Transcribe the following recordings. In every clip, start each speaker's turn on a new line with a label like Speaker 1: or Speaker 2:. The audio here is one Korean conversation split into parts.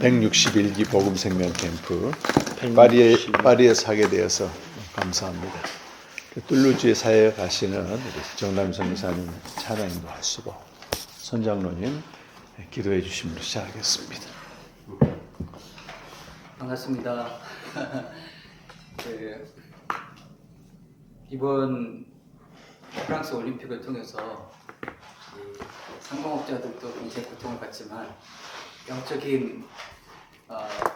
Speaker 1: 161기 복음 생명 캠프
Speaker 2: 161.
Speaker 1: 파리에서 하게 되어서 감사합니다. 툴루즈에 사역에 가시는 우리 정남 선교사님 찬양도 하시고 선장로님 기도해 주심으로 시작하겠습니다.
Speaker 3: 반갑습니다. 이번 프랑스 올림픽을 통해서 상공업자들도 굉장히 고통을 받지만 영적인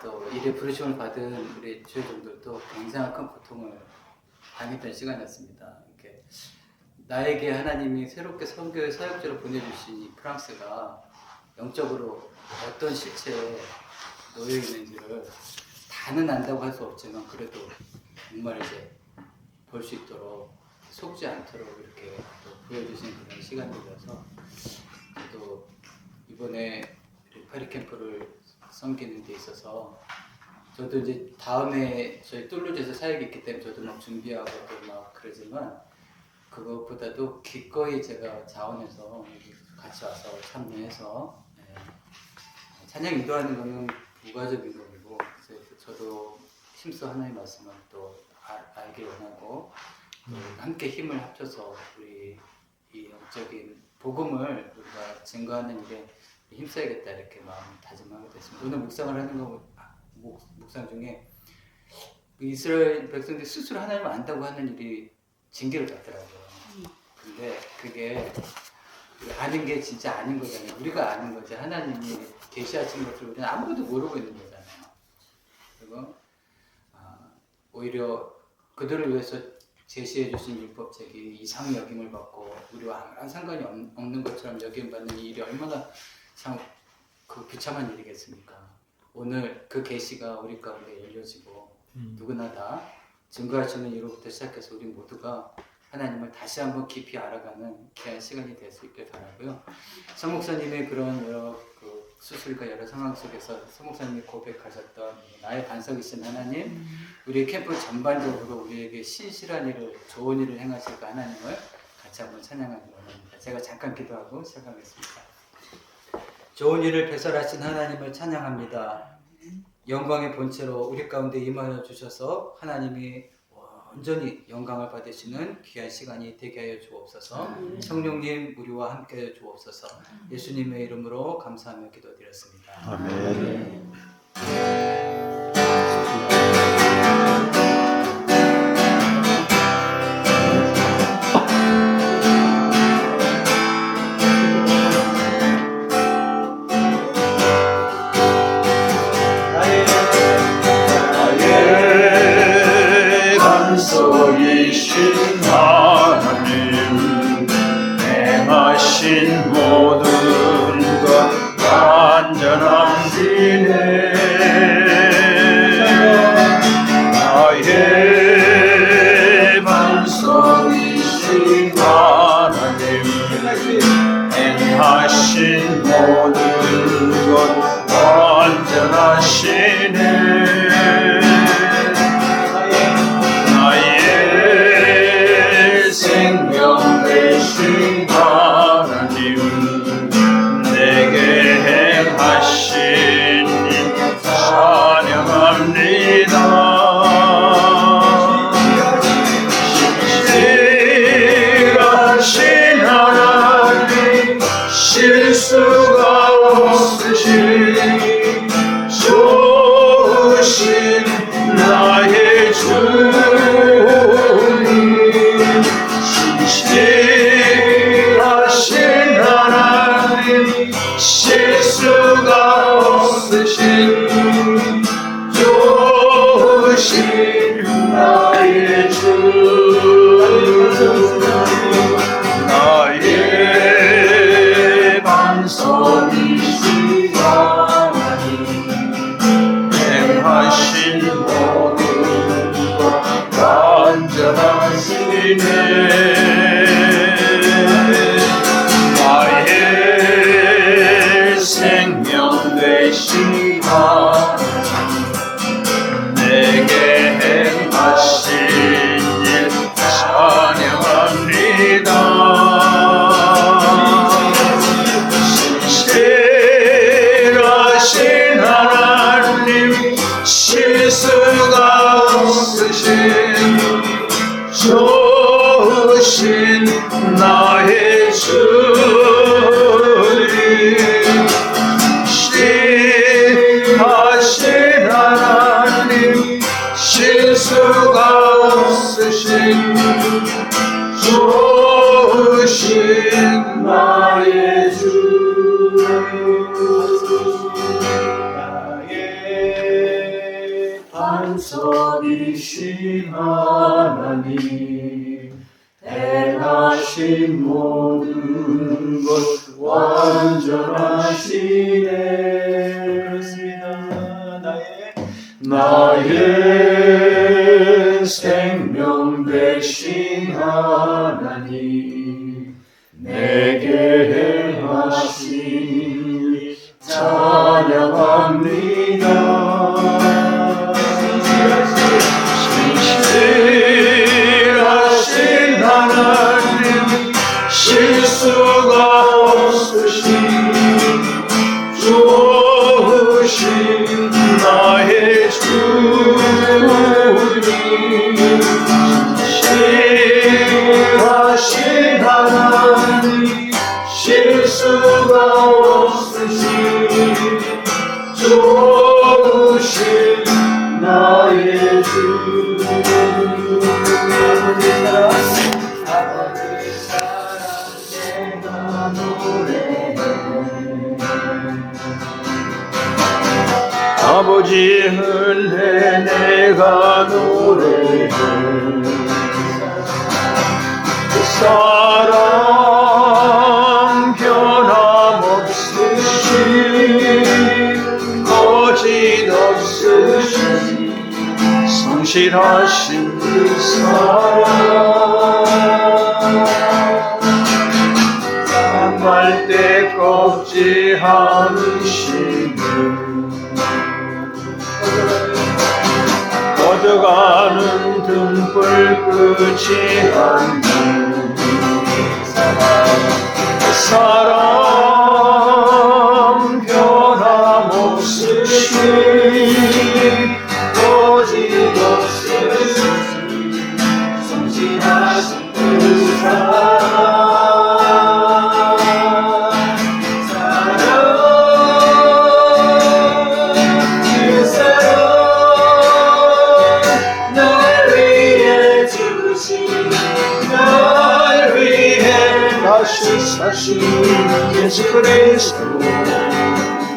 Speaker 3: 또 일에 부르심을 받은 우리 주회종들도 굉장히 큰 고통을 당했던 시간이었습니다. 이렇게 나에게 하나님이 새롭게 선교의 사역자로 보내주신 이 프랑스가 영적으로 어떤 실체에 놓여 있는지를 다는 안다고 할 수 없지만 그래도 정말 이제 볼 수 있도록 속지 않도록 이렇게 또 보여주신 그런 시간들이어서 또 이번에 파리 캠프를 섬기는 데 있어서 저도 이제 다음에 저희 툴루즈에서 사역이 있기 때문에 저도 막 준비하고 또 막 그러지만 그것보다도 기꺼이 제가 자원해서 같이 와서 참여해서 찬양 인도하는 거는 부가적인 거고 저도 힘써 하나님의 말씀을 또 알길 원하고 또 함께 힘을 합쳐서 우리 이 영적인 복음을 우리가 증거하는 일에 힘써야겠다 이렇게 마음 다짐하게 됐습니다. 오늘 묵상을 하는 거 묵상 중에 이스라엘 백성들이 스스로 하나님을 안다고 하는 일이 징계를 받더라고요. 근데 그게 아는 게 진짜 아닌 거잖아요. 우리가 아는 거지. 하나님이 계시하신 것을 우리는 아무것도 모르고 있는 거잖아요. 그리고 오히려 그들을 위해서 제시해 주신 율법책이 이상 여김을 받고 우리와 아무런 상관이 없는 것처럼 여김받는 이 일이 얼마나 참 그 비참한 일이겠습니까? 오늘 그 계시가 우리 가운데 열려지고 누구나 다 증거할 수 있는 이로부터 시작해서 우리 모두가 하나님을 다시 한번 깊이 알아가는 귀한 시간이 될 수 있길 바라고요. 서 목사님의 그런 여러 수술과 여러 상황 속에서 서 목사님이 고백하셨던 나의 반석이신 하나님, 우리 캠프 전반적으로 우리에게 신실한 일을, 좋은 일을 행하실 그 하나님을 같이 한번 찬양하기 원합니다. 제가 잠깐 기도하고 시작하겠습니다. 좋은 일을 배설하신 하나님을 찬양합니다. 영광의 본체로 우리 가운데 임하여 주셔서 하나님이 온전히 영광을 받으시는 귀한 시간이 되게 하여 주옵소서. 성령님 우리와 함께 하여 주옵소서. 예수님의 이름으로 감사하며 기도드렸습니다.
Speaker 1: 아멘.
Speaker 2: 반석이신 하나님 행하신 모든 것 완전하시네. 나의 반석이신 하나님 행하신 모든 것 완전하시네. 생명 되신 하나님 내게 행하신 일 찬양합니다. 신실하신 하나님 실수가 없으신 좋으신 나의 주님, 신실하신 하나님 실수가 없으신 좋으신 나의 주, 나의 반석이신 하나님 행하신 모든 것 완전하시네. 나의 생명 되신 하나님 내게 행하신 일 찬양합니다. 신실하신 하나님 나의 주 나의 반석이신 하나님 행하신 모든 것 완전하시네. 나의 생명 되신 하나님 내게 행하신 찬양합니다. 신실하신 하나님 실수가 없으신 좋으신 나의 주님 신실하신 하나님 실수가 없으신 좋으신 나의 주 아버지 사랑 내가 노래해 아버지 은혜 내가 노래해 사랑 변함없으신 거짓없으신 성실하신 그 사랑 상할 때 꺾지 않으시네 꺼져가는 등불 끄지 않는 사랑 변함없으신 거짓없으신 성실하신 그 사랑 사신 예수 그리스도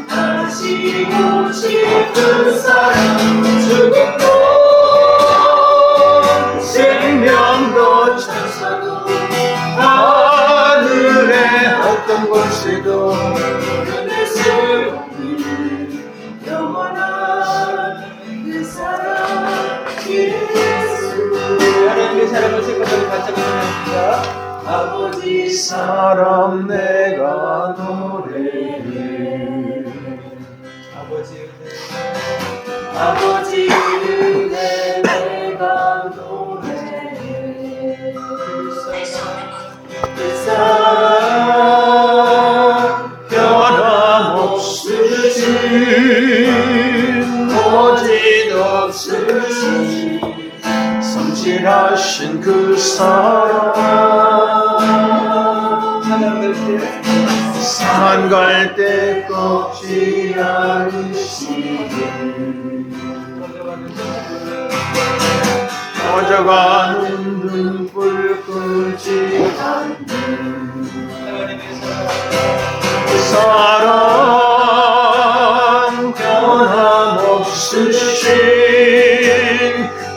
Speaker 2: 다시 오실 그 사랑 죽음도 생명도 천사도 하늘의 어떤 곳에도 끊을 수 없는 영원한 그 사랑 예수 하나님의 사랑을 세컨을 같이 부릅니다. 아버지 사랑 내가 노래해 아버지 은혜 내가 노래해 그 사랑 변함없으신 거짓없으신 성실하신 그 사랑 산 갈 때 꺾지 않으시니 꺼져가는 등불 끄지 않는 사랑 변함없으신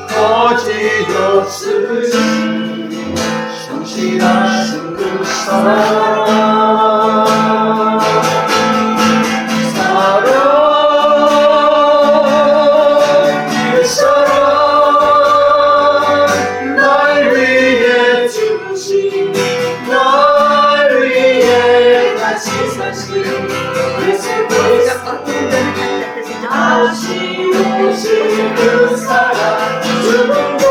Speaker 2: 거짓없으신 성실하신 그 사랑 그 사랑 죽음도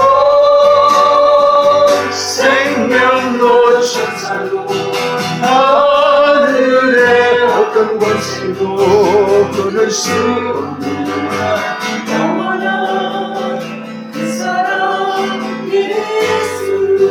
Speaker 2: 생명도 천사도 하늘의 어떤 곳에도 끊을 수 없는 영원한 그 사랑 예수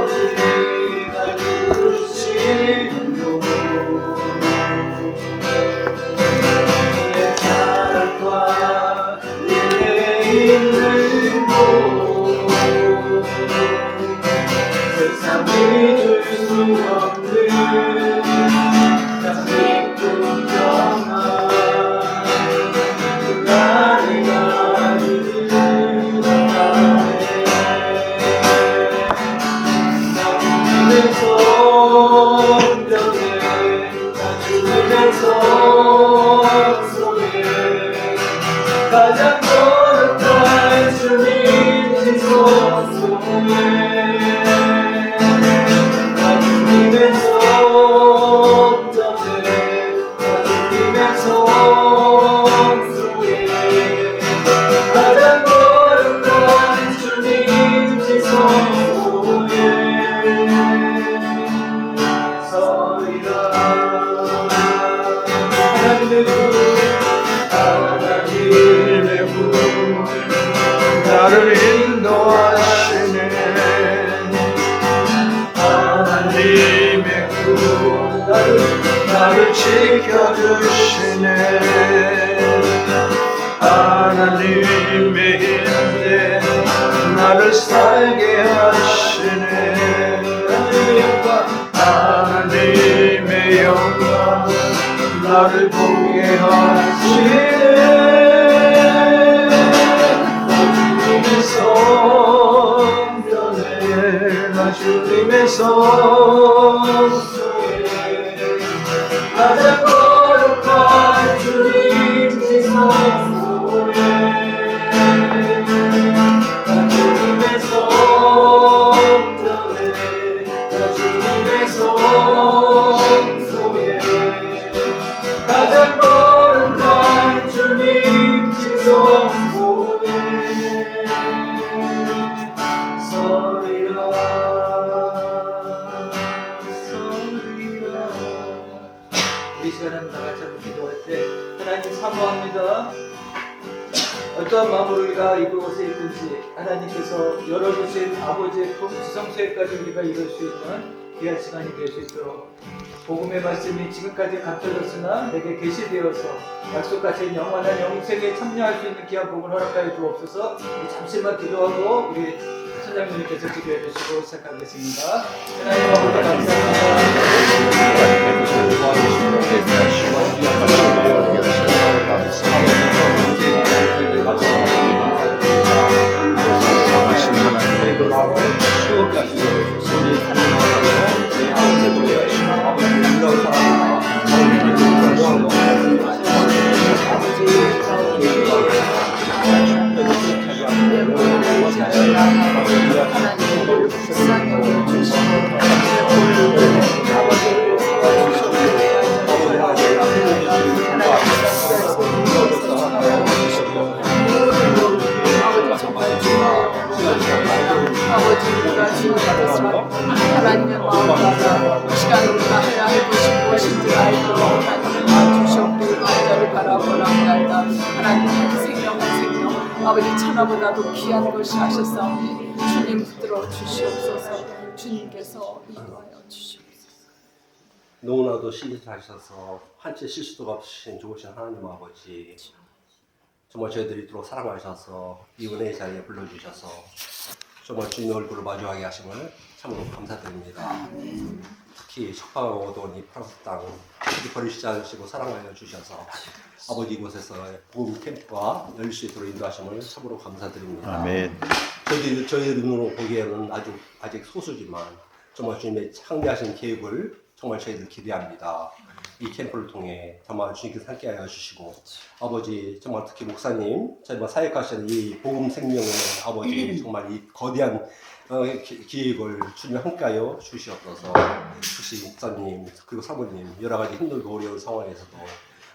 Speaker 2: 아버지가 주시는 도 내 사랑과 내 있는 곳 세상이 줄 수 없는 기쁨 평안 그 안에가 있는 나의 성전에 주님의 성 속에 가장 거룩한 주님 지성 속에 주님의 성전에 주님의 성 속에 가장 거룩한 주님 지성 속에 서리라 하나님의 분 나를 인도하시네 하나님의 분 나를 지켜주시네 하나님의 힘대 나를 살게 하시네 하나님의 영광 나를 보게 하시네 주님의 성전에 나 주님의 성전에 가장 거룩한 주님 지성 속에 나 주님의 성전에 나 주님의 성 속에 가장 거룩한 주님 지성 속에 서리라 서리라
Speaker 3: 이 시간은 다 같이 한번 기도할 때 하나님 사모합니다. 어떠한 마음으로 우리가 이곳에 있든지 하나님께서 열어주신 아버지의 품 지성소에까지 우리가 이룰 수 있는 귀한 시간이 될 수 있도록 복음의 말씀이 지금까지 감춰졌으나 내게 계시되어서 약속하신 영원한 영생에 참여할 수 있는 귀한 복을 허락하여 주옵소서. 우리 잠시만 기도하고 우리 선장님께서 기도해 주시고 시작하겠습니다. 하나님 아버지
Speaker 4: 아버지가 주님께서 하나님의 마음과 시간을 다해야 해보신 무엇인지 알도록 하나님의 마음 주시옵고 그자를 바라보나이다. 하나님의 생명은 생명 아버지 천하보다도 귀한 것이 하셨사오니 주님 붙들어 주시옵소서. 주님께서 인도하여 주시옵소서.
Speaker 5: 너무나도 신실하셔서 한치 실수도 없으신 좋으신 하나님 아버지 정말 저희들이 이토록 사랑하셔서 이 은혜의 자리에 불러주셔서 정말 주님의 얼굴을 마주하게 하심을 참으로 감사드립니다. 특히 석방하고 오던 이 프랑스 땅 버리시지 않으시고 사랑하여 주셔서 아버지 이곳에서 복음 캠프가 열릴 수 있도록 인도하심을 참으로 감사드립니다.
Speaker 1: 아멘.
Speaker 5: 저희 눈으로 보기에는 아직 소수지만 정말 주님의 창대하신 계획을 정말 저희들 기대합니다. 이 캠프를 통해 정말 주님께서 함께하여 주시고 아버지 정말 특히 목사님 정말 사역하시는 이 복음 생명의 아버지 정말 이 거대한 기획을 주님 함께하여 주시옵소서. 혹시 목사님 그리고 사모님 여러 가지 힘들고 어려운 상황에서도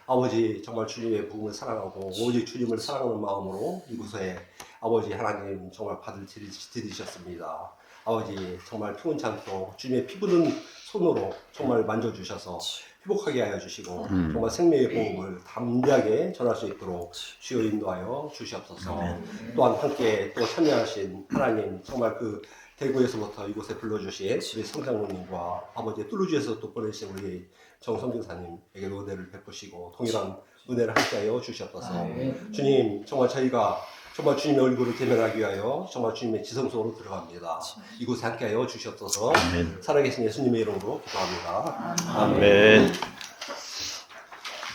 Speaker 5: 아버지 정말 주님의 복음을 사랑하고 오직 주님을 사랑하는 마음으로 이곳에 아버지 하나님 정말 받을 들이셨습니다. 아버지 정말 피곤치 않도록 주님의 피 부는 손으로 정말 만져주셔서 피 회복하게 하여 주시고 정말 생명의 복음을 담대하게 전할 수 있도록 주여 인도하여 주시옵소서. 또한 함께 또 참여하신 하나님 정말 그 대구에서부터 이곳에 불러주신 우리 성장로님과 아버지 뚜루지에서 또 보내신 우리 정성교사님에게 은혜를 베푸시고 동일한 은혜를 함께하여 주시옵소서. 주님 정말 저희가 정말 주님의 얼굴을 대면하기 위하여 정말 주님의 지성소로 들어갑니다. 이곳에 함께하여 주시옵소서.
Speaker 1: 아멘.
Speaker 5: 살아계신 예수님의 이름으로 기도합니다.
Speaker 1: 아멘.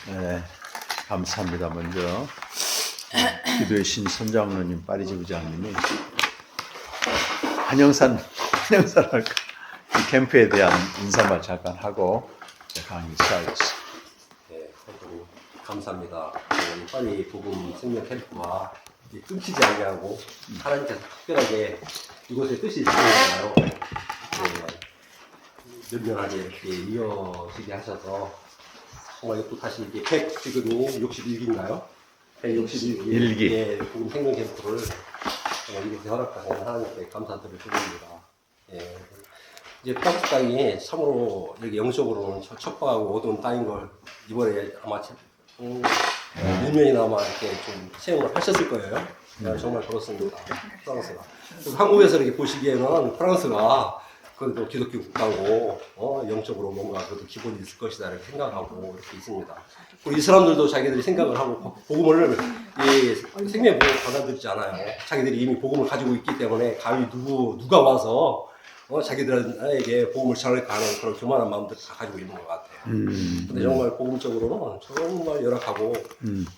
Speaker 1: 네, 감사합니다. 먼저 기도의 신 선장로님 파리지 부장님이 한영산 이 캠프에 대한 인사말 잠깐 하고 강의 시작하겠습니다.
Speaker 5: 네, 하여튼 감사합니다. 이 파리 복음 생명 캠프가 끊기지 않냐고 하나님께서 특별하게 이곳에 뜻이 있으니까요. 면면하게 이렇게 이어지게 하셔서 정말 또 다시 이게 100 지금이 61기인가요? 161기
Speaker 1: 일기.
Speaker 5: 예, 복음 생명 캠프를 이렇게 허락하신 하나님께 감사드릴 뿐입니다. 예. 이제 프랑스 땅이 참으로 여기 영적으로는 척박하고 어두운 땅인 걸 이번에 아마 몇년이나 아마 이렇게 좀 체험을 하셨을 거예요. 정말 그렇습니다. 프랑스가. 그래서 한국에서 이렇게 보시기에는 프랑스가 그래도 기독교 국가고 영적으로 뭔가 그래도 기본이 있을 것이다 이렇게 생각하고 이렇게 있습니다. 그리고 이 사람들도 자기들이 생각을 하고 복음을 생명의 복음을 받아들이지 않아요. 자기들이 이미 복음을 가지고 있기 때문에 감히 누가 와서 자기들에게 복음을 전할까 하는 그런 교만한 마음들 다 가지고 있는 것 같아요. 근데 정말 복음적으로는 정말 열악하고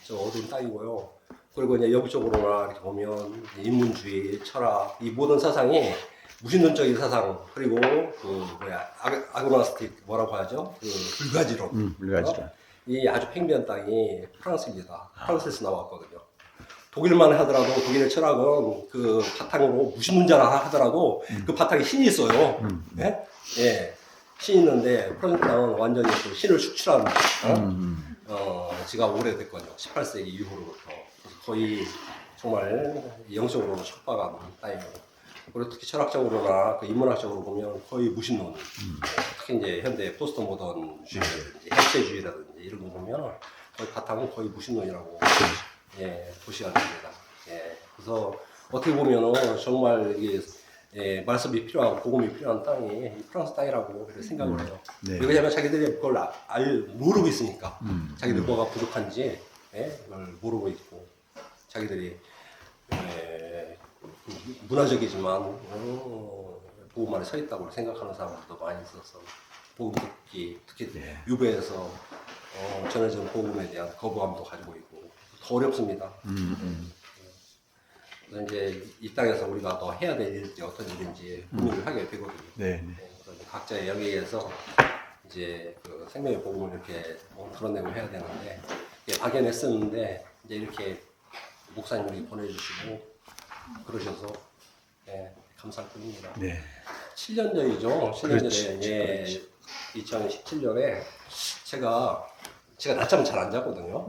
Speaker 5: 저 어두운 땅이고요. 그리고 이제 영적으로나 이렇게 보면 인문주의, 철학, 이 모든 사상이 무신론적인 사상 그리고 아그노스틱 뭐라고 하죠? 불가지론.
Speaker 1: 불가지론.
Speaker 5: 이 아주 팽배한 땅이 프랑스입니다. 프랑스에서 나왔거든요. 독일만 하더라도 독일의 철학은 그 바탕으로 무신론자라 하더라도 그 바탕에 신이 있어요. 예? 예. 신이 있는데 프랑스 땅은 완전히 그 신을 축출한 지가 오래됐거든요. 18세기 이후로부터. 그래서 거의 정말 영적으로 척박한 땅이에요. 그리고 특히 철학적으로나 그 인문학적으로 보면 거의 무신론. 특히 이제 현대 포스트 모던주의라든지 해체주의라든지 이런 거 보면 거의 바탕은 거의 무신론이라고 보시면 됩니다. 예. 그래서 어떻게 보면은 정말 이게 말씀이 필요하고 복음이 필요한 땅이 프랑스 땅이라고 생각을 해요.
Speaker 1: 네.
Speaker 5: 왜냐하면 자기들이 그걸 모르고 있으니까 자기들 뭐가 부족한지 그걸 모르고 있고 자기들이 문화적이지만 복음 안에 서 있다고 생각하는 사람들도 많이 있어서 복음 듣기 특히 유배에서 전해진 복음에 대한 거부감도 가지고 있고 더 어렵습니다. 그래서 이제 이 땅에서 우리가 더 해야 될 일이 어떤 일인지 고민을 하게 되거든요.
Speaker 1: 네.
Speaker 5: 그래서 각자의 영역에서 이제 그 생명의 복음을 이렇게 드러내고 해야 되는데 박연했었는데 이제 이렇게 목사님이 보내주시고 그러셔서 감사할 뿐입니다.
Speaker 1: 네.
Speaker 5: 7년 전이죠. 7년
Speaker 1: 그렇지,
Speaker 5: 전에 2017년에 제가 낮잠을 잘 안 잤거든요.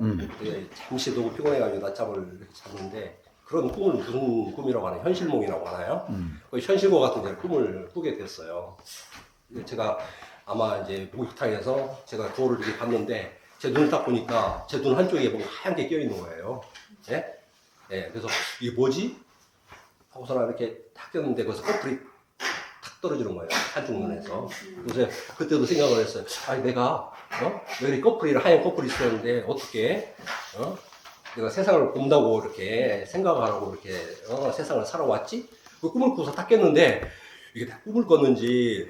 Speaker 5: 잠시 너무 피곤해가지고 낮잠을 이렇게 잤는데 그런 꿈을 무슨 꿈이라고 하나요? 현실몽이라고 하나요? 거의 현실과 같은 꿈을 꾸게 됐어요. 제가 아마 이제 목욕탕에서 제가 거울을 이렇게 봤는데 제 눈을 딱 보니까 제 눈 한쪽에 뭔가 하얀 게 껴 있는 거예요. 그래서 이게 뭐지? 하고서는 이렇게 탁 꼈는데 거기서 커플이 탁 떨어지는 거예요. 한쪽 눈에서. 그래서 그때도 생각을 했어요. 아니 내가 여기 하얀 커플이 있었는데 어떻게 내가 세상을 본다고 이렇게 생각하라고 이렇게 세상을 살아왔지? 그 꿈을 꾸서 딱 깼는데 이게 다 꿈을 꿨는지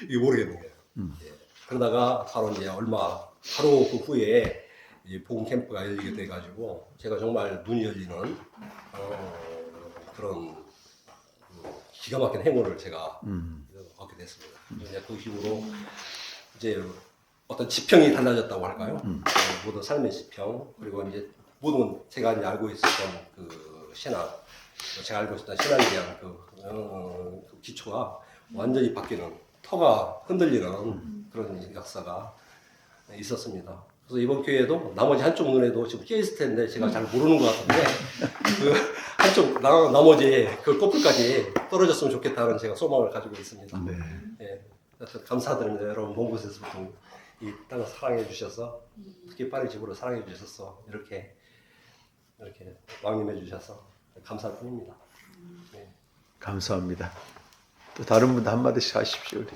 Speaker 5: 이게 모르겠는 거예요. 그러다가 바로 이제 바로 그 후에 이 복음 캠프가 열리게 돼가지고 제가 정말 눈이 열리는 그런 기가 막힌 행운을 제가 얻게 됐습니다. 이제 그 이후로 이제 어떤 지평이 달라졌다고 할까요? 모든 삶의 지평 그리고 이제 모든 제가 이제 알고 있었던 그 신학, 제가 알고 있었던 신학에 대한 그 기초가 완전히 바뀌는 터가 흔들리는 그런 역사가 있었습니다. 그래서 이번 교회에도 나머지 한쪽 눈에도 지금 끼어 있을 텐데 제가 잘 모르는 것 같은데 그 한쪽 나머지 그 커플까지 떨어졌으면 좋겠다는 제가 소망을 가지고 있습니다. 하여튼 감사드립니다. 여러분 먼 곳에서부터 이 땅을 사랑해 주셔서 특히 파리 집으로 사랑해 주셔서 이렇게 왕림해 주셔서 감사할 뿐입니다. 네.
Speaker 1: 감사합니다. 또 다른 분도 한마디씩 하십시오. 우리.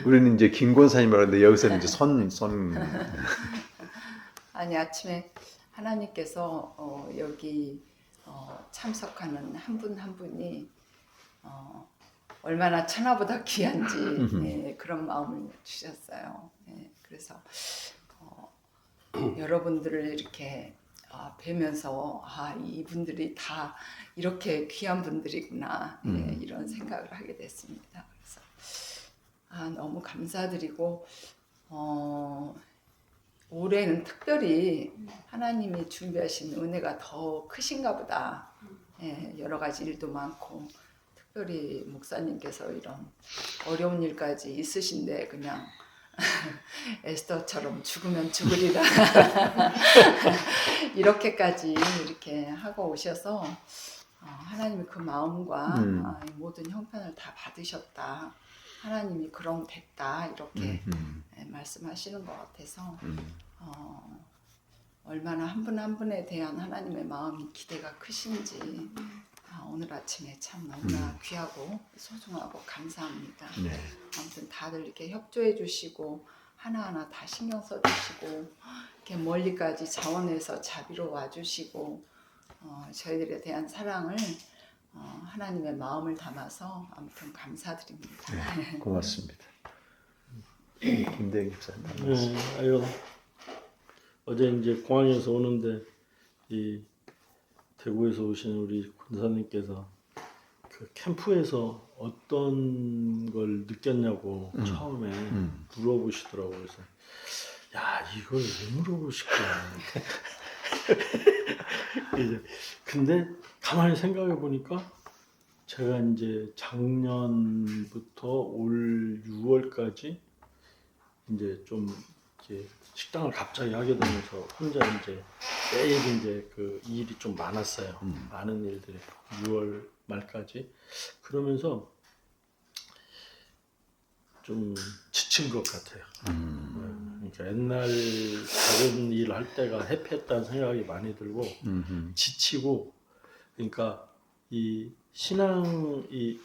Speaker 1: 우리는 이제 김 권사님 말하는데 여기서는 이제 손
Speaker 4: 아니 아침에 하나님께서 여기 참석하는 한 분 한 분이 얼마나 천하보다 귀한지 예, 그런 마음을 주셨어요. 예, 그래서 여러분들을 이렇게 뵈면서 이분들이 다 이렇게 귀한 분들이구나 예, 이런 생각을 하게 됐습니다. 그래서 너무 감사드리고 올해는 특별히 하나님이 준비하신 은혜가 더 크신가 보다. 예, 여러 가지 일도 많고 특별히 목사님께서 이런 어려운 일까지 있으신데 그냥 에스더처럼 죽으면 죽으리라 이렇게까지 이렇게 하고 오셔서 하나님이 그 마음과 이 모든 형편을 다 받으셨다. 하나님이 그럼 됐다 이렇게 말씀하시는 것 같아서 얼마나 한 분 한 분에 대한 하나님의 마음이 기대가 크신지 오늘 아침에 참 너무나 귀하고 소중하고 감사합니다.
Speaker 1: 네.
Speaker 4: 아무튼 다들 이렇게 협조해 주시고 하나하나 다 신경 써 주시고 이렇게 멀리까지 자원해서 자비로 와 주시고 저희들에 대한 사랑을 하나님의 마음을 담아서 아무튼 감사드립니다.
Speaker 1: 네, 고맙습니다. 김대영 집사님.
Speaker 6: 네, 아유, 어제 이제 공항에서 오는데 이 대구에서 오신 우리 권사님께서 그 캠프에서 어떤 걸 느꼈냐고 처음에 물어보시더라고요. 그래서 야 이걸 왜 물어보실까? 이제 근데 가만히 생각해 보니까 제가 이제 작년부터 올 6월까지 이제 좀 이렇게 식당을 갑자기 하게 되면서 혼자 이제 매일 이제 그 일이 좀 많았어요. 많은 일들이 6월 말까지 그러면서 좀 지친 것 같아요. 그러니까 옛날 다른 일 할 때가 해피했다는 생각이 많이 들고 지치고 그러니까 이 신앙 이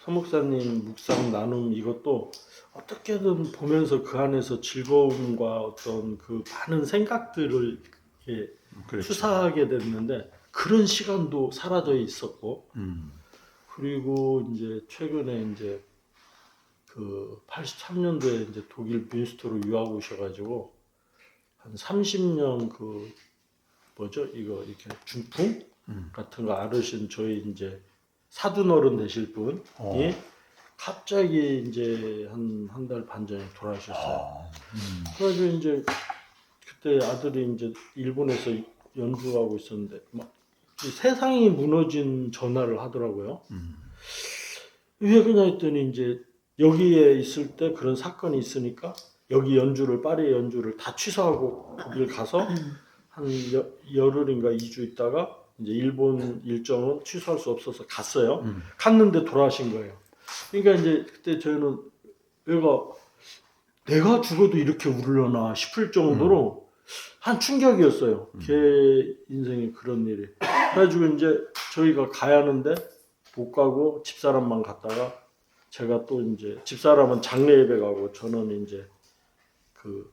Speaker 6: 서목사님 묵상 나눔 이것도 어떻게든 보면서 그 안에서 즐거움과 어떤 그 많은 생각들을 이렇게
Speaker 1: 그렇죠.
Speaker 6: 수사하게 됐는데 그런 시간도 사라져 있었고 그리고 이제 최근에 이제 그 83년도에 이제 독일 뮌스터로 유학 오셔가지고 한 30년 그 뭐죠 이거 이렇게 중풍 같은 거 앓으신 저희 이제 사돈어른 되실 분이 갑자기 이제 한 달 반 전에 돌아가셨어요. 그래가지고 이제 그때 아들이 이제 일본에서 연주하고 있었는데 막 세상이 무너진 전화를 하더라고요. 왜 그냥 했더니 이제 여기에 있을 때 그런 사건이 있으니까 여기 연주를 파리 연주를 다 취소하고 독일 가서 한 열흘인가 2주 있다가 이제 일본 일정은 취소할 수 없어서 갔어요. 갔는데 돌아가신 거예요. 그러니까 이제 그때 저희는 내가 죽어도 이렇게 울려나 싶을 정도로 한 충격이었어요. 걔 인생에 그런 일이. 그래가지고 이제 저희가 가야 하는데 못 가고 집사람만 갔다가 제가 또 이제 집사람은 장례 예배 가고 저는 이제 그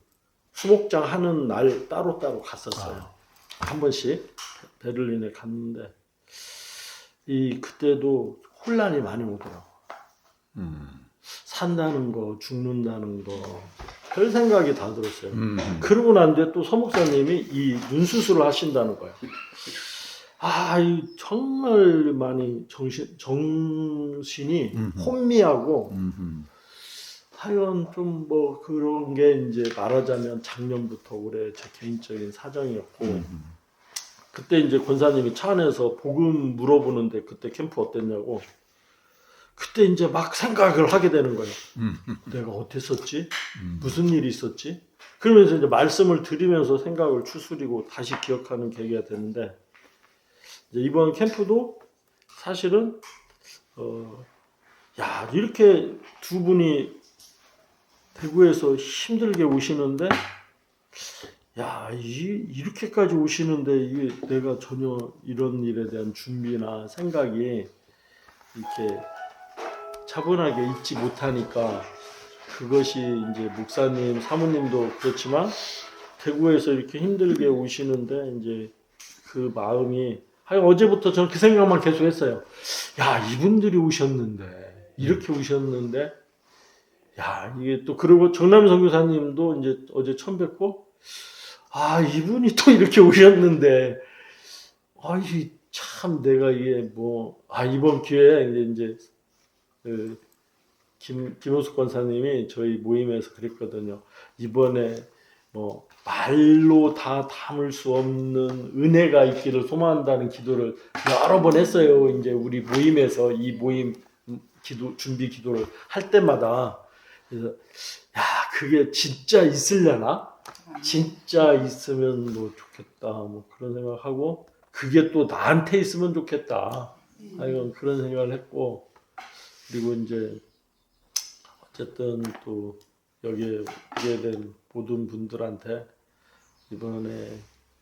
Speaker 6: 수목장 하는 날 따로따로 갔었어요. 한 번씩 베를린에 갔는데 그때도 혼란이 많이 오더라고. 산다는 거, 죽는다는 거, 별 생각이 다 들었어요. 그러고 난 뒤에 또 서목사님이 이 눈 수술을 하신다는 거예요. 정말 많이 정신이 혼미하고 하여간 좀 뭐 그런 게 이제 말하자면 작년부터 올해 제 개인적인 사정이었고 그때 이제 권사님이 차 안에서 복음 물어보는데 그때 캠프 어땠냐고 그때 이제 막 생각을 하게 되는 거예요. 내가 어땠었지? 무슨 일이 있었지? 그러면서 이제 말씀을 드리면서 생각을 추스리고 다시 기억하는 계기가 됐는데 이제 이번 캠프도 사실은 야, 이렇게 두 분이 대구에서 힘들게 오시는데, 야, 이렇게까지 오시는데, 이게 내가 전혀 이런 일에 대한 준비나 생각이 이렇게 차분하게 있지 못하니까, 그것이 이제 목사님, 사모님도 그렇지만, 대구에서 이렇게 힘들게 오시는데, 이제 그 마음이, 하여간 어제부터 저는 그 생각만 계속 했어요. 야, 이분들이 오셨는데, 이렇게 오셨는데, 야, 이게 또, 그리고 정남 선교사님도 이제 어제 처음 뵙고, 아, 이분이 또 이렇게 오셨는데, 아이, 참, 내가 이게 뭐, 이번 기회에 이제, 그, 김호숙 권사님이 저희 모임에서 그랬거든요. 이번에 뭐, 말로 다 담을 수 없는 은혜가 있기를 소망한다는 기도를 여러 번 했어요. 이제 우리 모임에서 이 모임 준비 기도를 할 때마다. 그래서, 야, 그게 진짜 있으려나? 진짜 있으면 뭐 좋겠다. 뭐 그런 생각하고, 그게 또 나한테 있으면 좋겠다. 하여간 그런 생각을 했고, 그리고 이제, 어쨌든 또 여기에 오게 된 모든 분들한테 이번에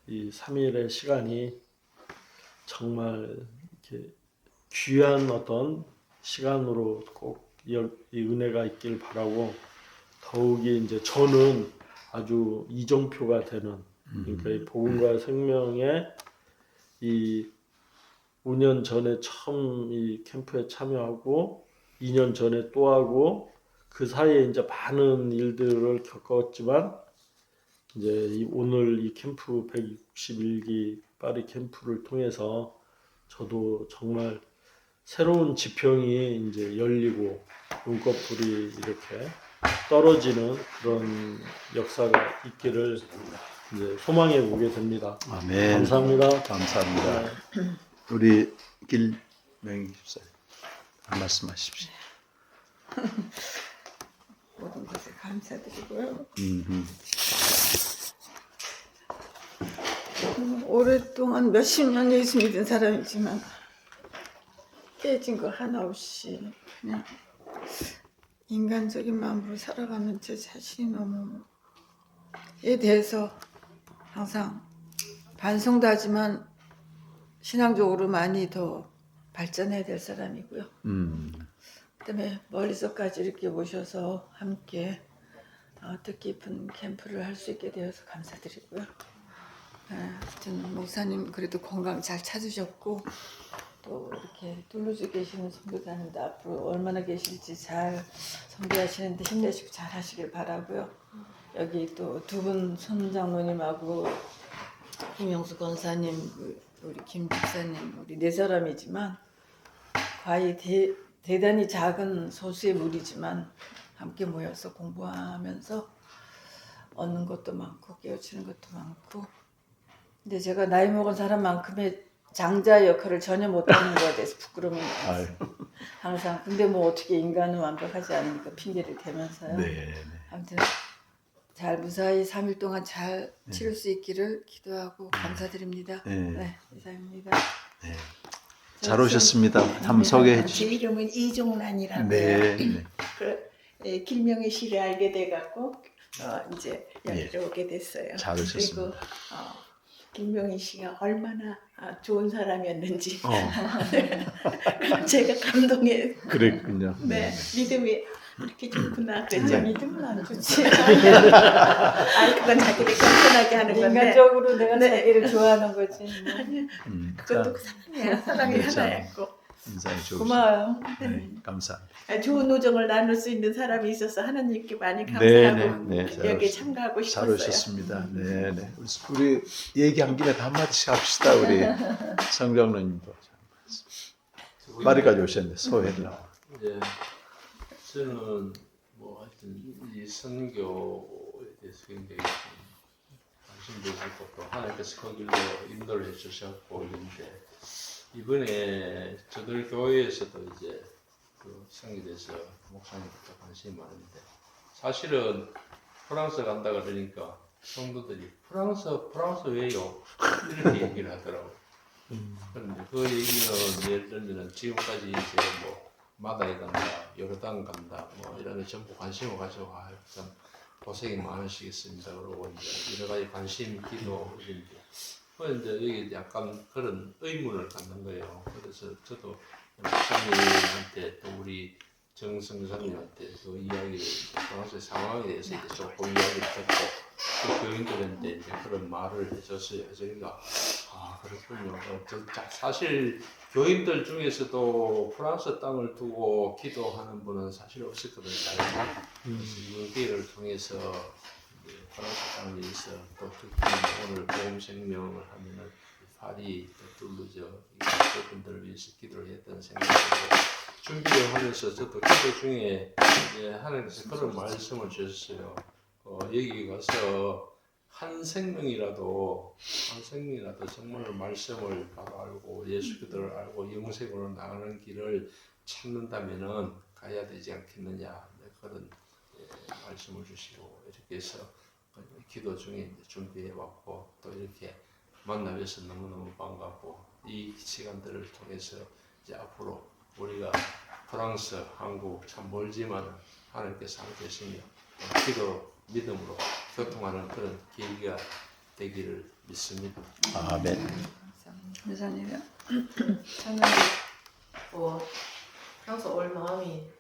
Speaker 6: 이 3일의 시간이 정말 이렇게 귀한 어떤 시간으로 꼭 이 은혜가 있길 바라고, 더욱이 이제 저는 아주 이정표가 되는, 그러니까 이 복음과 생명의 이 5년 전에 처음 이 캠프에 참여하고 2년 전에 또 하고 그 사이에 이제 많은 일들을 겪었지만, 이제 오늘 이 캠프 161기 파리 캠프를 통해서 저도 정말 새로운 지평이 이제 열리고 눈꺼풀이 이렇게 떨어지는 그런 역사가 있기를 이제 소망해 보게 됩니다.
Speaker 1: 아멘.
Speaker 6: 감사합니다.
Speaker 1: 감사합니다. 우리 길명희 집사님 한 말씀 하십시오.
Speaker 4: 모든 것에 감사드리고요. 오랫동안 몇십 년 예수 믿은 사람이지만 깨진 거 하나 없이 그냥 인간적인 마음으로 살아가는 제 자신이 너무에 대해서 항상 반성도 하지만 신앙적으로 많이 더 발전해야 될 사람이고요. 그다음에 멀리서까지 이렇게 오셔서 함께 뜻깊은 캠프를 할 수 있게 되어서 감사드리고요. 하여튼 목사님 그래도 건강 잘 찾으셨고, 또 이렇게 툴루즈 계시는 선교사님도 앞으로 얼마나 계실지 잘 선교하시는데 힘내시고 잘 하시길 바라고요. 여기 또 두 분 손장로님하고 김영수 권사님, 우리 김 집사님, 우리 네 사람이지만 과히 대단히 작은 소수의 무리지만 함께 모여서 공부하면서 얻는 것도 많고 깨우치는 것도 많고, 근데 제가 나이 먹은 사람만큼의 장자 역할을 전혀 못하는 것에 대해서 부끄러움이 많아요. 항상. 근데 뭐 어떻게 인간은 완벽하지 않으니까 핑계를 대면서요.
Speaker 1: 네.
Speaker 4: 아무튼 잘 무사히 3일 동안 잘 치를 수 있기를 기도하고 감사드립니다. 네, 이상입니다.
Speaker 1: 네. 잘 오셨습니다. 한번 소개해
Speaker 7: 제
Speaker 1: 주시죠.
Speaker 7: 이름은 이종란이라고요.
Speaker 1: 네.
Speaker 7: 길명의 시를 알게 돼갖고 이제 여기로 오게 됐어요.
Speaker 1: 잘 오셨습니다.
Speaker 7: 그리고 길명의 시가 얼마나 좋은 사람이었는지 제가 감동해.
Speaker 1: 그랬군요.
Speaker 7: 네, 믿음이 이렇게 좋구나. 그랬죠. 믿음은 안 좋지. 그건 자기를 깜깜하게 하는 건데.
Speaker 4: 인간적으로 내가
Speaker 7: 네.
Speaker 4: 자기를 좋아하는 거지.
Speaker 7: 그것도 사랑이야. 사랑이
Speaker 1: 네, 참.
Speaker 7: 하나였고.
Speaker 1: 인상이 좋으시죠.
Speaker 4: 고마워요.
Speaker 1: 네, 감사합니다.
Speaker 7: 좋은 우정을 나눌 수 있는 사람이 있어서 하나님께 많이
Speaker 1: 네,
Speaker 7: 감사하고
Speaker 1: 네, 잘
Speaker 7: 여기
Speaker 1: 오셨습니다.
Speaker 7: 참가하고
Speaker 1: 잘
Speaker 7: 싶었어요.
Speaker 1: 오셨습니다. 네, 네. 우리 얘기한 김에 한마디씩 합시다. 우리 성장로님도 말이까지 오셨는데 소회를.
Speaker 8: 이제 저는 뭐 하여튼 이 선교에 대해서 굉장히 관심도 있고 또 하나님께서 거길로 인도를 해주셨고 있는데, 이번에 저들 교회에서도 이제 그 성에 대해서 목사님부터 관심이 많은데, 사실은 프랑스 간다 그러니까 성도들이 프랑스 왜요? 이렇게 얘기를 하더라고. 그런데 그 얘기는 예를 들면 지금까지 이제 뭐 마다에 간다, 요르단 간다, 뭐 이런 거 전부 관심을 가지고 참 고생이 많으시겠습니다. 그리고 이제 여러 가지 관심, 기도 이제 이제 여기 약간 그런 의문을 갖는 거예요. 그래서 저도 목사님한테 또 우리 정성사님한테 그 이야기를 프랑스 상황에 대해서 이제 조금 이야기를 듣고 그 교인들한테 이제 그런 말을 해줬어요. 저희가 그렇군요. 사실 교인들 중에서도 프랑스 땅을 두고 기도하는 분은 사실 없었거든요. 이번 기회를 통해서 이제 프랑스 땅에 대해서 또 특히 오늘 보험 생명을 하면은 파리, 툴루즈 이분들을 위해서 기도를 했던 생각이 들고 준비를 하면서 저도 기도 중에 하나님께서 그런 말씀을 주셨어요. 여기 가서 한 생명이라도 정말 말씀을 바로 알고 예수 그리스도를 알고 영생으로 나가는 길을 찾는다면은 가야 되지 않겠느냐 그런 말씀을 주시고 이렇게 해서 기도 중에 준비해 왔고 또 이렇게 만나뵈서 너무너무 반갑고 이 시간들을 통해서 이제 앞으로 우리가 프랑스, 한국 참 멀지만 하나님께서 함께 계시며 기도, 믿음으로 교통하는 그런 계기가 되기를 믿습니다.
Speaker 1: 아멘.
Speaker 7: 여사님이요?
Speaker 9: 저는 뭐 프랑스 올 마음이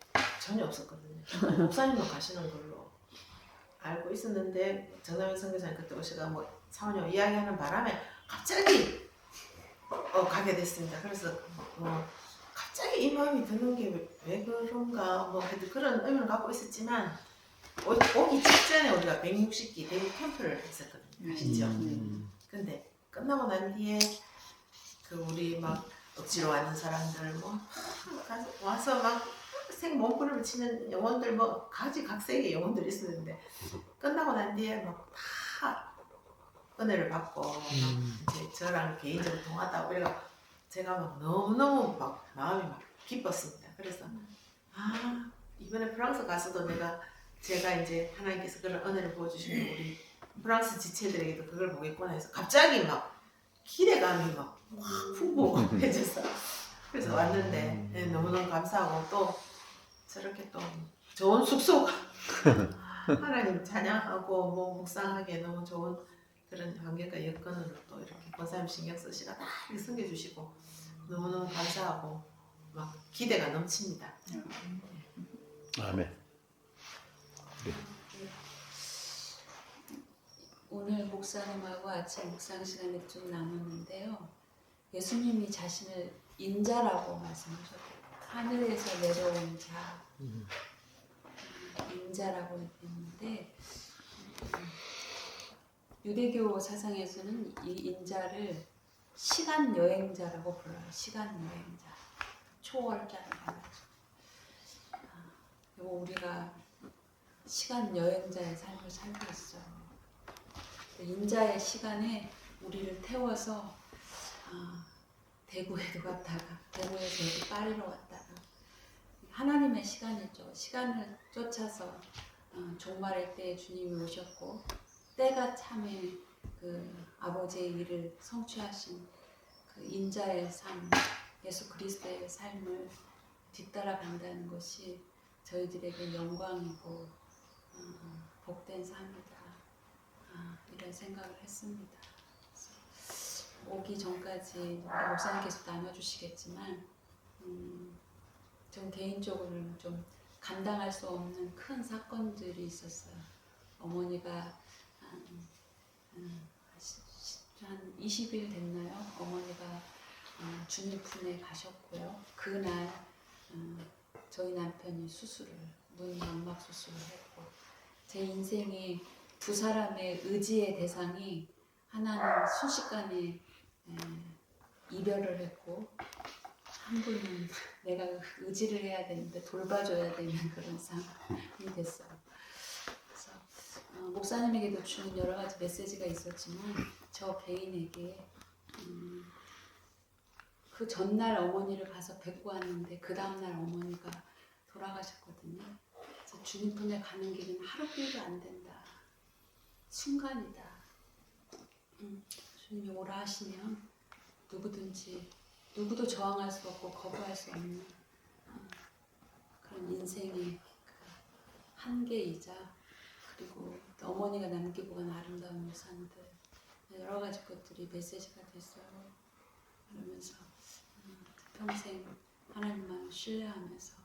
Speaker 9: 전혀 없었거든요. 목사님만 가시는 걸로 알고 있었는데 정남현 선교사님 그때 오시가 뭐 사모님 이야기하는 바람에 갑자기 가게 됐습니다. 그래서 갑자기 이 마음이 드는 게 왜 그런가 뭐 그런 의문을 갖고 있었지만 오기 직전에 우리가 160기 데뷔 캠프를 했었거든요. 아시죠? 근데 끝나고 난 뒤에 그 우리 막 억지로 왔는 사람들 뭐 와서 막 몸부림을 치는 영혼들 뭐 각색의 영혼들이 있었는데 끝나고 난 뒤에 막 다 은혜를 받고 막 이제 저랑 개인적으로 통하다고 그래가 제가 막 너무너무 막 마음이 막 기뻤습니다. 그래서 이번에 프랑스 가서도 제가 이제 하나님께서 그런 은혜를 보여주시면 우리 프랑스 지체들에게도 그걸 보겠구나 해서 갑자기 막 기대감이 막 풍부해져서 그래서 왔는데 너무너무 감사하고 또 저렇게 또 좋은 숙소 하나님 찬양하고 뭐 묵상하기에 너무 좋은 그런 환경과 여건으로 또 이렇게 권사님 신경 쓰시가 다 이렇게 섬겨주시고 너무너무 감사하고 막 기대가 넘칩니다.
Speaker 1: 아멘.
Speaker 10: 오늘 목사님하고 아침 묵상 시간에 좀 나눴는데요. 예수님이 자신을 인자라고 말씀하셨고 하늘에서 내려온 자 인자라고 했는데 유대교 사상에서는 이 인자를 시간 여행자라고 불러요. 시간 여행자, 초월자를 말하죠. 그리고 우리가 시간 여행자의 삶을 살고 있어요. 인자의 시간에 우리를 태워서 대구에도 갔다가 대구에서 여기 파리로 왔다가 하나님의 시간이죠. 시간을 쫓아서 종말의 때에 주님이 오셨고 때가 참에 그 아버지의 일을 성취하신 그 인자의 삶, 예수 그리스도의 삶을 뒤따라 간다는 것이 저희들에게 영광이고 복된 삶이다. 이런 생각을 했습니다. 오기 전까지 우리 목사님께서 나눠주시겠지만 좀 개인적으로는 좀 감당할 수 없는 큰 사건들이 있었어요. 어머니가 한 20일 됐나요? 어머니가 주님 품에 가셨고요. 그날 저희 남편이 눈 망막 수술을 했고 제 인생이 두 사람의 의지의 대상이 하나는 순식간에 이별을 했고 한 분은 내가 의지를 해야 되는데 돌봐줘야 되는 그런 상황이 됐어요. 그래서 목사님에게도 주는 여러 가지 메시지가 있었지만 저 개인에게 그 전날 어머니를 가서 뵙고 왔는데 그 다음날 어머니가 돌아가셨거든요. 그래서 주님 품에 가는 길은 하루길도 안 된다. 순간이다. 주님이 오라 하시면 누구도 저항할 수 없고 거부할 수 없는 그런 인생의 그 한계이자 그리고 또 어머니가 남기고 간 아름다운 유산들 여러 가지 것들이 메시지가 됐어요. 그러면서 평생 하나님만 신뢰하면서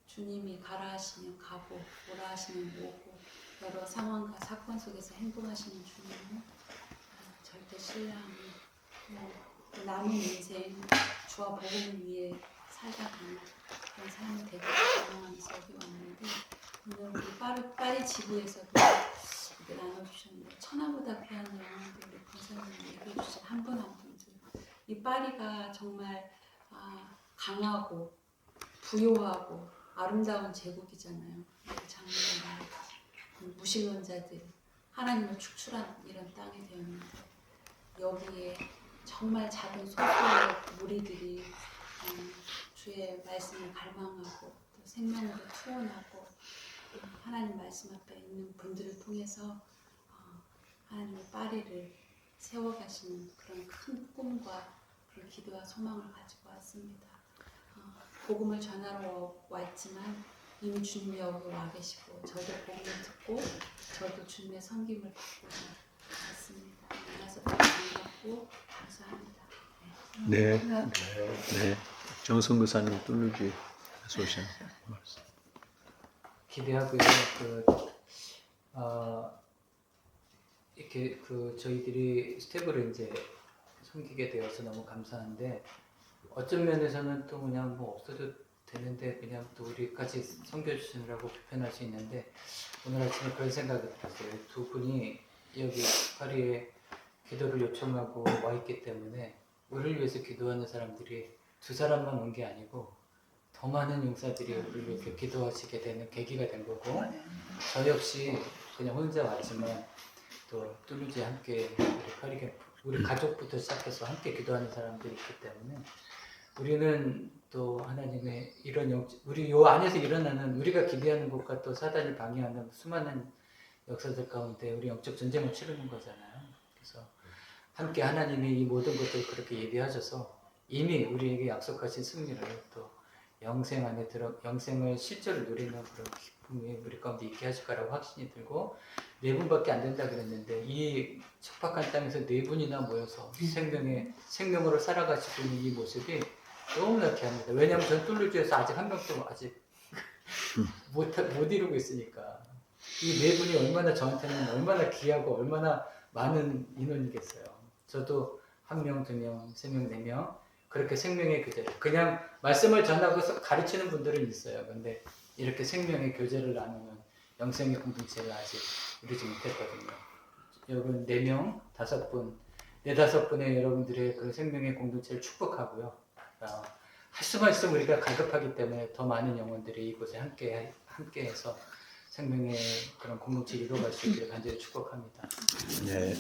Speaker 10: 주님이 가라 하시면 가고 오라 하시면 오고 여러 상황과 사건 속에서 행동하시는 주님은 절대 신뢰하며 남은 인생 주와 복음을 위해 살다 가는 그런 삶이 되기를 소망하면서 여기 왔는데 오늘 우리 파리 지구에서도 이렇게 나눠주셨는데 천하보다 귀한 영혼들 우리 권사님이 얘기해 주신 한 분 한 분들 이 파리가 정말 강하고 부요하고 아름다운 제국이잖아요. 작년에 무신론자들이 하나님을 축출한 이런 땅이 되었는데 여기에 정말 작은 소수의 무리들이 주의 말씀을 갈망하고 또 생명으로 투혼하고 하나님 말씀 앞에 있는 분들을 통해서 하나님의 파리를 세워가시는 그런 큰 꿈과 그런 기도와 소망을 가지고 왔습니다. 복음을 전하러 왔지만 이미 주님이 여기 와 계시고 저도 복음을 듣고 저도 주님의 섬김을 받고 왔습니다. 만나서 반갑고 감사합니다.
Speaker 1: 네. 네. 정성 교사님 뚫르기 소신.
Speaker 3: 기대하고요. 이렇게 저희들이 스텝으로 이제 섬기게 되어서 너무 감사한데 어떤 면에서는 또 그냥 뭐 없어도 되는데 그냥 또 우리까지 섬겨주시느라고 불편할 수 있는데 오늘 아침에 그런 생각이 들었어요. 두 분이 여기 파리에 기도를 요청하고 와 있기 때문에 우리를 위해서 기도하는 사람들이 두 사람만 온 게 아니고 더 많은 용사들이 우리를 위해서 기도하시게 되는 계기가 된 거고 저 역시 그냥 혼자 왔지만 또 뚜루지 함께 우리 파리 캠프 우리 가족부터 시작해서 함께 기도하는 사람들이 있기 때문에 우리는 또 하나님의 이런 우리 요 안에서 일어나는 우리가 기대하는 것과 또 사단이 방해하는 수많은 역사들 가운데 우리 영적 전쟁을 치르는 거잖아요. 그래서 함께 하나님이 이 모든 것들을 그렇게 예비하셔서 이미 우리에게 약속하신 승리를 또 영생 안에 영생을 실제로 누리는 그런 기쁨이 우리 가운데 있게 하실 거라고 확신이 들고 4분밖에 안 된다 그랬는데 이 척박한 땅에서 4분이나 모여서 생명으로 살아가시고 있는 이 모습이 너무나 귀합니다. 왜냐하면 전 뚫루주에서 아직 한 명도 아직 못 이루고 있으니까 이 4분이 얼마나 저한테는 얼마나 귀하고 얼마나 많은 인원이겠어요. 저도 1명, 2명, 3명, 4명 그렇게 생명의 교제 그냥 말씀을 전하고 가르치는 분들은 있어요. 근데 이렇게 생명의 교제를 나누는 영생의 공동체를 아직 이루지 못했거든요. 여러분 4명, 5분, 4-5분의 여러분들의 그 생명의 공동체를 축복하고요. 할 수만 있으면 우리가 갈급하기 때문에 더 많은 영혼들이 이곳에 함께해서 생명의 그런 공동체를 이루어갈 수 있기를 간절히 축복합니다.
Speaker 1: 네.